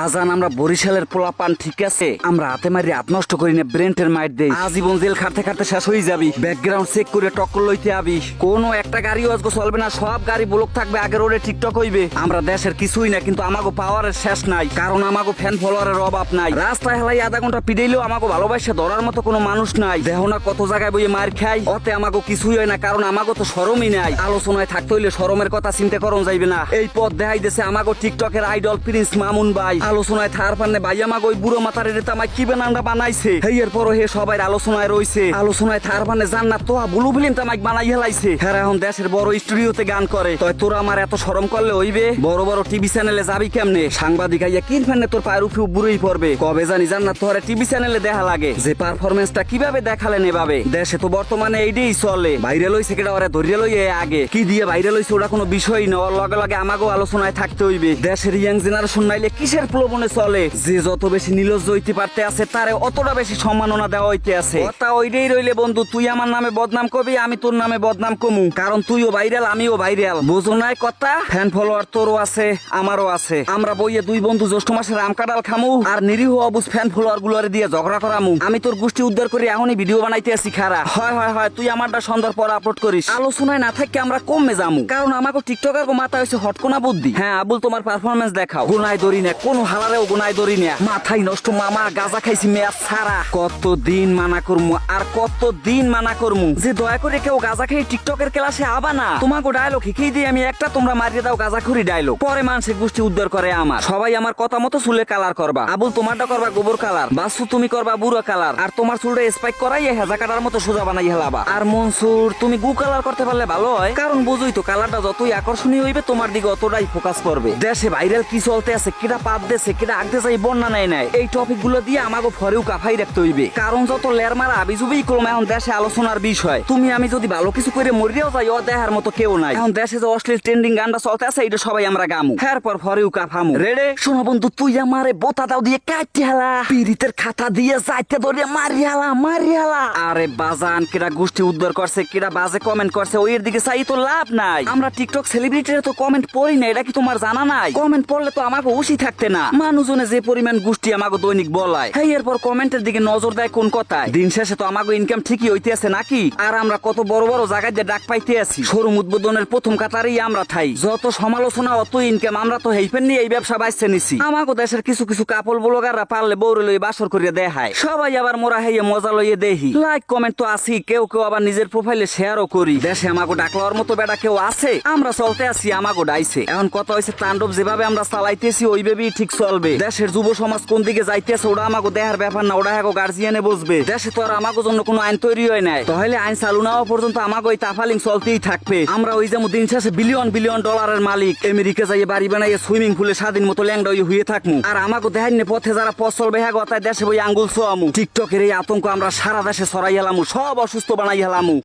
আজান আমরা বরিশালের পোলাপান ঠিক আছে, আমরা হাতে মারি হাত নষ্ট করি না, ব্রেন্টের মাইট দেই। আজীবন জেল খাটতে খাটতে শেষ হয়ে যাবি। ব্যাকগ্রাউন্ড চেক করে টক্কর লইতে আবি। কোনো একটা গাড়ি আজকে চলবে না, সব গাড়ি ব্লক থাকবে, আগের রোডে টিকটক হইবে। আমরা দেশের কিছুই না, কিন্তু আমাগো পাওয়ারের শেষ নাই, কারণ আমাগো ফ্যান ফলোয়ারের অভাব নাই। রাস্তায় হেলাই আধা ঘন্টা পিটাইলেও আমাগো ভালোবাসা ধরার মতো কোনো মানুষ নাই। দেহ না কত জায়গায় বইয়ে মার খাই, অতে আমাগো কিছুই হয় না, কারণ আমাগো তো শরমই নাই। আলোচনায় থাকতে হইলে শরমের কথা চিন্তা করন যাইবে না। এই পথ দেখাই দেশে আমাগো টিকটকের আইডল প্রিন্স মামুন ভাই। আলোচনায় থার পান্নে ভাই আমাগো ওই বুড়ো মাথার রেতা মাই কি বানানটা বানাইছে। হেয়ের পরও হে সবাই আলোচনায় রইছে। আলোচনায় থার পান্নে জান্নাত তোয়া বুলু ফিল্ম তামাইক বানাই হেলাইছে। হ্যাঁ এখন দেশের বড় স্টুডিওতে গান করে। তয় তোরা আমার এত শরম করলে হইবে? বড় বড় টিভি চ্যানেলে যাবি কেমনে? সাংবাদিক আইয়া কিন ফেনে তোর পায়ের উপরে বুড়োই পড়বে। কবে জানি জান্নাত তোরে টিভি চ্যানেলে দেখা লাগে যে পারফরমেন্সটা কিভাবে দেখালেন এভাবে। দেশে তো বর্তমানে এইটাই চলে। ভাইরাল হইছে কেটা ওরে ধরিয়ে লইয়ে আগে কি দিয়ে ভাইরাল হইছে ওটা কোনো বিষয়ই না। ওর লগে লগে আমাগো আলোচনায় থাকতে হইবে। দেশের ইয়াং জেনারেশন নাইলে কিসের প্রলোভনে চলে? যে যত বেশি নিলজ্জ হইতে পারতে আছে তারে অতটা বেশি সম্মাননা দেওয়া হইতে আছে। কথা ওইটাই রইলে বন্ধু, তুই আমার নামে বদনাম করবি, আমি তোর নামে বদনাম কমু, কারণ তুইও ভাইরাল আমিও ভাইরাল। বুঝো নাই কথা? ফ্যান ফলোয়ার তোরও আছে আমারও আছে। আমরা বইয়ে দুই বন্ধু জ্যৈষ্ঠ মাসের আম কাঁঠাল খামু আর নিরীহ অবুজ ফ্যান ফলোয়ার গুলোরে দিয়ে ঝগড়া করামু। আমি তোর গোষ্ঠী উদ্ধার করে এখনই ভিডিও বানাইতে আছি খারা। হয় হয় হয়, তুই আমারটা সন্ধ্যার পর আপলোড করিস। আলোচনায় না থাকি আমরা কমে যামু, কারণ আমাকে টিকটকার মাথা হয়েছে হটকোনা বুদ্ধি। হ্যাঁ আবুল, তোমার পারফরমেন্স দেখাও। গুনায় ধরি না, কোনো হালারেও গুনায় ধরি না। মাথায় নষ্ট মামা, গাজা খাইছি মেয়া ছাড়া। কতদিন মানা করমু আর কতদিন মানা করমু যে দয়া করে কেউ গাজা খেয়ে টিকটকের ক্লাসে আবা না। তোমাকে ডায়লগ শিখিয়ে দিই আমি একটা, তোমরা মারিয়ে দাও গাজা খুরি ডায়লগ। পরে মানুষের গোষ্ঠী উদ্ধার করে আমার। সবাই আমার কথা মতো চুলে কালার করবা। আবুল তোমারটা করবা গোবর কালার, বাসু তুমি করবা বুড়ো কালার, আর তোমার চুলটা স্পাইক করাই হেজা কাটার মতো সোজা বানাই হেলাবা। আর মনসুর তুমি গু কালার করতে পারলে ভালো হয়, কারণ বুঝুই তো কালারটা যতই আকর্ষণীয় হইবে তোমার দিকে অতটাই ফোকাস করবে। দেশে ভাইরাল কি চলতে আছে, কেটা পাপ দেশে কেটা আগতে চাই বন্যা নাই নাই, এই টপিক গুলো দিয়ে আমাকে ফরেও কাফাই রাখতে হইবে, কারণ যত লের মারা আবিজুবেই কলম এখন দেশে আলোচনার বিষয়। তুমি আমি যদি ভালো কিছু করে মরিয়াও যাই, ও দেখার মতো কেউ নাই। এখন দেশে যে অশ্লীল ট্রেন্ডিং গানটা চলতে আছে এটা সবাই আমরা গামু, এরপর ফরেও কাফামু। রেডে শোনো বন্ধু, তুই আমারে বোতা দাও দিয়ে কাটতে হালা, পিরিতের খাতা দিয়ে যাইতে ধরে মারি হালা। আরে বাজান, কেটা গোষ্ঠী উদ্ধার করছে, কেটা বাজে কমেন্ট করছে, ওইয়ের দিকে চাই তো লাভ নাই। আমরা টিকটক সেলিব্রিটিরা তো কমেন্ট পড়ি না, এটা কি তোমার জানা নাই? কমেন্ট পড়লে তো আমাকে উশি থাকতে না। মানুষজনে যে পরিমাণ গোষ্ঠী আমাকে দৈনিক বলায়, হ্যাঁ এরপর কমেন্টের দিকে নজর দেয় কোন কথায়? দিন শেষে তো আমাকে ইনকাম ঠিকই হইতে আছে নাকি? আর আমরা কত বড় বড় জায়গায় যে ডাক পাইতে আছি, শোরুম উদ্বোধনের প্রথম কাতারেই আমরা থাই। যত সমালোচনা অত ইনকাম, আমরা তো হেইফেন নিয়ে এই ব্যবসা বাইছে নিছি। আমাকে দেশের কিছু কিছু কাপল ব্লগাররা পারলে বউরে লই বাসর করিয়ে দেখায়, সবাই আবার মোরা হেয়ে মজা লইয়ে দেহি। লাইক কমেন্ট তো আসি, কেউ কেউ আবার নিজের প্রোফাইলে শেয়ারও করি। দেশে আমাকে ডাকলার মতো বেটা কেউ আছে? আমরা চলতে আছি আমাকে ডাইছে। এখন কথা হয়েছে তাণ্ডব যেভাবে আমরা চালাইতেছি ওইভাবেই ঠিক চলবে। দেশের যুব সমাজ কোন দিকে যাইতেছে ওরা আমাকে দেখার ব্যাপার না, ওরা এখন গার্জিয়ানে বুঝবে। দেশে তো আর আমাকে জন্য কোনো আইন তৈরি হয় নাই, তাহলে আইন চালু না হওয়া পর্যন্ত আমাকে ওই তাফালিং চলতেই থাকবে। আমরা ওই যেমন দিন শেষে বিলিয়ন বিলিয়ন ডলারের মালিক, আমেরিকা যাইয়ে বাড়ি বানাইয়ে সুইমিং পুলে স্বাধীন মতো ল্যাংডা হয়ে থাকমু। আর আমাকে দেখাই পথে যারা পথ চলবে হ্যাঁ গতায় দেশে বই আঙ্গুল ছোয়ামু। টিকটকের এই আতঙ্ক আমরা সারা দেশে ছড়াই হেলামু, সব অসুস্থ বানাই হেলামু।